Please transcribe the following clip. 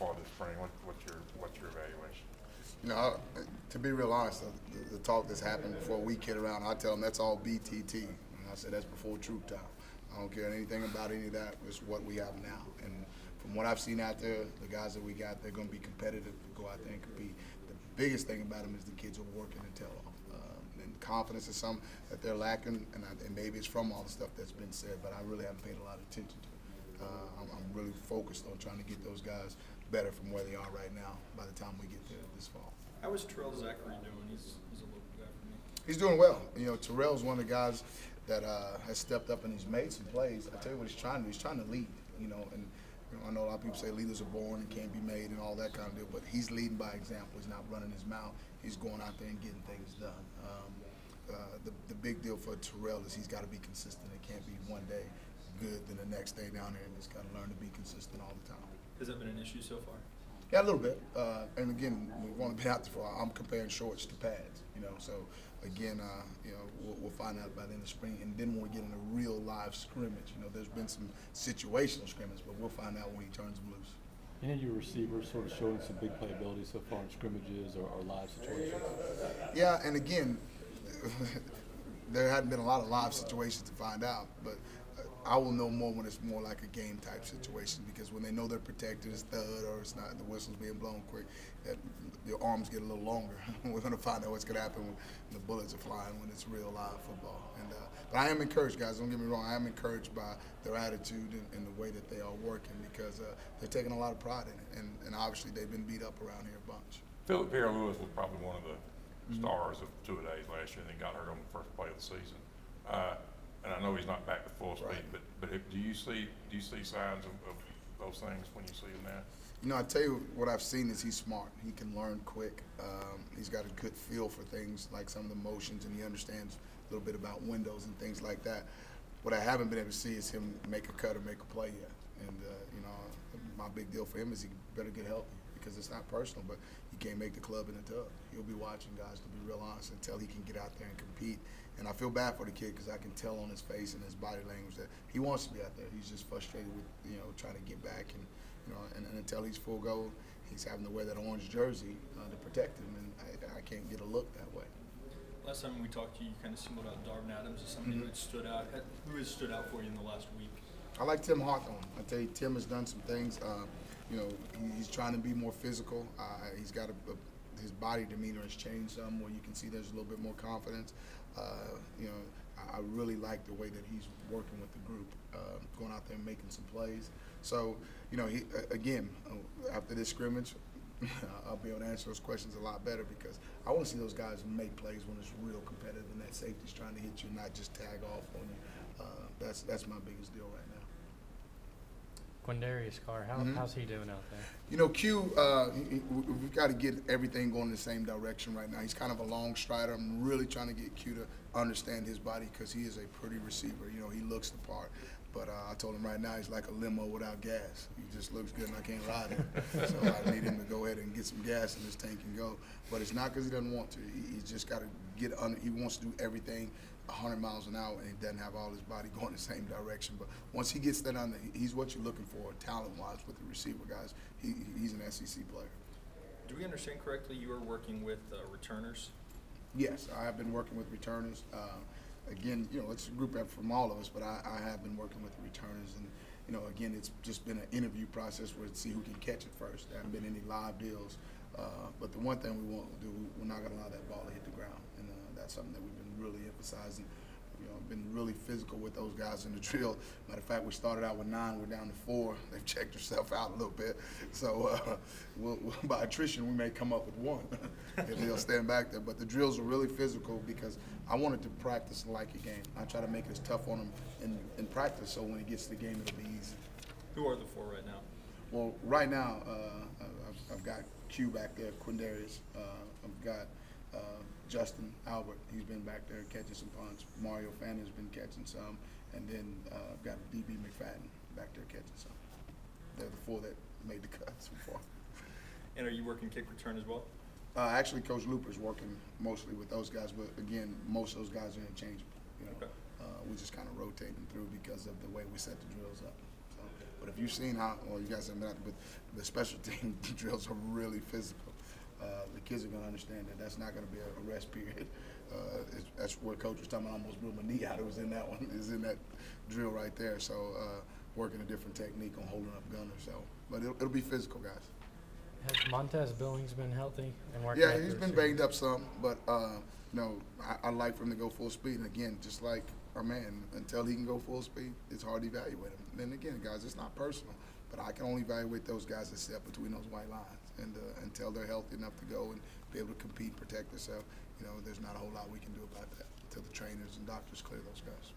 far this spring? What's your evaluation? You know, to be real honest, the talk that's happened before we kid around, I tell them that's all BTT. And I say that's before troop time. I don't care anything about any of that. It's what we have now. And from what I've seen out there, the guys that we got, they're going to be competitive, go out there and compete. The biggest thing about them is the kids are working their tail off. And confidence is something that they're lacking, and maybe it's from all the stuff that's been said, but I really haven't paid a lot of attention to it. I'm really focused on trying to get those guys better from where they are right now by the time we get there this fall. How is Terrell Zachary doing? He's a local guy for me. He's doing well. You know, Terrell's one of the guys that has stepped up and he's made some plays. I tell you what he's trying to do. He's trying to lead, you know, and I know a lot of people say leaders are born and can't be made and all that kind of deal, but he's leading by example. He's not running his mouth. He's going out there and getting things done. The big deal for Terrell is he's got to be consistent. It can't be one day good, then the next day down there, and he's got to learn to be consistent all the time. Has that been an issue so far? Yeah, a little bit. And again, we've only been out there for. I'm comparing shorts to pads, you know. So again, you know, we'll find out by the end of spring, and then when we get in a real live scrimmage, you know, there's been some situational scrimmage, but we'll find out when he turns them loose. Any of your receivers sort of showing some big playability so far in scrimmages or live situations? Yeah, and again, there hadn't been a lot of live situations to find out, but I will know more when it's more like a game type situation, because when they know they're protected, it's thud or it's not, the whistle's being blown quick, that your arms get a little longer. We're going to find out what's going to happen when the bullets are flying when it's real live football. And but I am encouraged, guys. Don't get me wrong. I am encouraged by their attitude and the way that they are working, because they're taking a lot of pride in it, and obviously they've been beat up around here a bunch. Philip Lewis was probably one of the stars of two-a-days last year, and he got hurt on the first play of the season. And I know he's not back to full speed, Right. but do you see signs of those things when you see him now? You know, I tell you what I've seen is he's smart. He can learn quick. He's got a good feel for things like some of the motions, and he understands a little bit about windows and things like that. What I haven't been able to see is him make a cut or make a play yet. And you know, my big deal for him is he better get healthy, because it's not personal, but he can't make the club in the tub. He'll be watching guys, to be real honest, until he can get out there and compete. And I feel bad for the kid, because I can tell on his face and his body language that he wants to be out there. He's just frustrated with, you know, trying to get back, and you know, and until he's full go, he's having to wear that orange jersey to protect him, and I can't get a look that way. Last time we talked to you, you kind of singled out Darvin Adams as somebody who had stood out. Who has stood out for you in the last week? I like Tim Hawthorne. I tell you, Tim has done some things. You know, he's trying to be more physical. He's got his body demeanor has changed some, where you can see there's a little bit more confidence. You know, I really like the way that he's working with the group, going out there and making some plays. So, you know, again, after this scrimmage, I'll be able to answer those questions a lot better, because I want to see those guys make plays when it's real competitive and that safety's trying to hit you, not just tag off on you. That's my biggest deal right now. Quindarius Carr, how's he doing out there? You know, Q, we've got to get everything going in the same direction right now. He's kind of a long strider. I'm really trying to get Q to understand his body, because he is a pretty receiver. You know, he looks the part. But I told him right now he's like a limo without gas. He just looks good, and I can't lie to him. So I need him to go ahead and get some gas in his tank and go. But it's not because he doesn't want to. He's just got to get under. He wants to do everything 100 miles an hour, and he doesn't have all his body going the same direction. But once he gets that under, he's what you're looking for talent-wise with the receiver guys. He's an SEC player. Do we understand correctly you are working with returners? Yes, I have been working with returners. Again, you know, it's a group effort from all of us, but I have been working with the returners, and you know, again, it's just been an interview process where to see who can catch it first. There haven't been any live deals, but the one thing we won't do, we're not going to allow that ball to hit the ground, and that's something that we've been really emphasizing. You know, been really physical with those guys in the drill. Matter of fact, we started out with 9, we're down to 4. They've checked themselves out a little bit. So by attrition, we may come up with 1 if they'll stand back there. But the drills are really physical, because I wanted to practice like a game. I try to make it as tough on them in practice, so when it gets to the game, it'll be easy. Who are the 4 right now? Well, right now, I've got Q back there, Quindarius. I've got Justin Albert, he's been back there catching some punts. Mario Fannon's been catching some, and then I've got DB McFadden back there catching some. They're the 4 that made the cut so far. And are you working kick return as well? Actually, Coach Looper's working mostly with those guys, but again, most of those guys are interchangeable. You know, okay. We just kind of rotate them through because of the way we set the drills up. So, But if you've seen how, well, you guys have been out, but the special team drills are really physical. The kids are going to understand that that's not going to be a rest period. That's what coach was talking about. Almost blew my knee out. It was in that one. It was in that drill right there. So working a different technique on holding up gunners. So, but it'll be physical, guys. Has Montez Billings been healthy and working? Yeah, he's been banged up some, but you know, I like for him to go full speed. And again, just like our man, until he can go full speed, it's hard to evaluate him. And then again, guys, it's not personal, but I can only evaluate those guys that step between those white lines. And until they're healthy enough to go and be able to compete and protect themselves, you know, there's not a whole lot we can do about that until the trainers and doctors clear those guys.